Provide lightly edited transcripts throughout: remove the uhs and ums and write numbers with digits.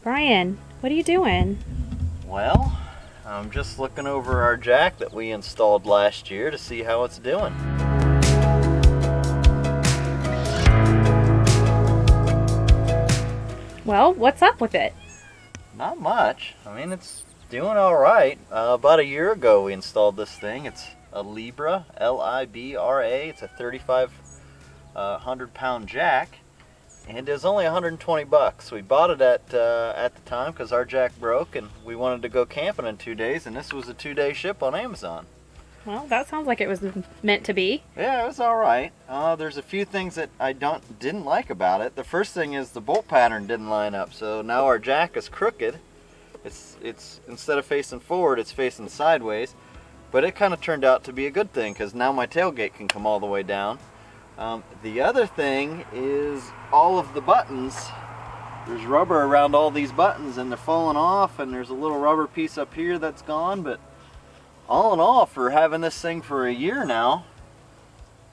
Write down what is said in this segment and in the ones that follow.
Brian, what are you doing? Well, I'm just looking over our jack that we installed last year to see how it's doing. Well, what's up with it? Not much. I mean, it's doing all right. About a year ago we installed this thing. It's a Libra, L-I-B-R-A. It's a 3,500 pound jack, and it was only 120 bucks. We bought it at the time because our jack broke and we wanted to go camping in 2 days, and this was a 2-day ship on Amazon. Well, that sounds like it was meant to be. Yeah, it was all right. There's a few things that I didn't like about it. The first thing is the bolt pattern didn't line up, so now our jack is crooked. It's instead of facing forward, it's facing sideways. But it kind of turned out to be a good thing because now my tailgate can come all the way down. The other thing is all of the buttons. There's rubber around all these buttons and they're falling off, and there's a little rubber piece up here that's gone. But all in all, for having this thing for a year now,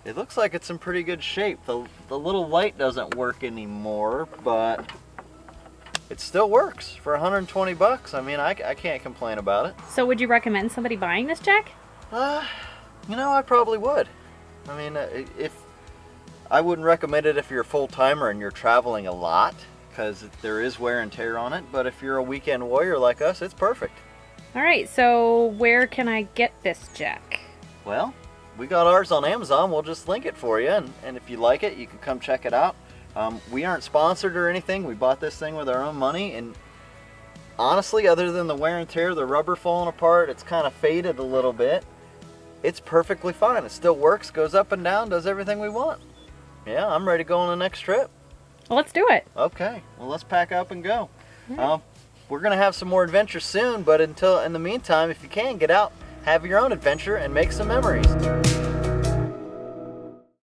it looks like it's in pretty good shape. The little light doesn't work anymore, but it still works for 120 bucks. I mean, I can't complain about it. So would you recommend somebody buying this jack? I probably would. I mean, if I wouldn't recommend it if you're a full-timer and you're traveling a lot, because there is wear and tear on it. But if you're a weekend warrior like us, it's perfect. All right, so where can I get this jack? Well, we got ours on Amazon. We'll just link it for you, and if you like it, you can come check it out. We aren't sponsored or anything. We bought this thing with our own money, and honestly, other than the wear and tear, the rubber falling apart, it's kind of faded a little bit. It's perfectly fine. It still works, goes up and down, does everything we want. Yeah, I'm ready to go on the next trip. Well, let's do it. Okay, well, let's pack up and go. Right. We're going to have some more adventures soon, but in the meantime, if you can, get out, have your own adventure, and make some memories.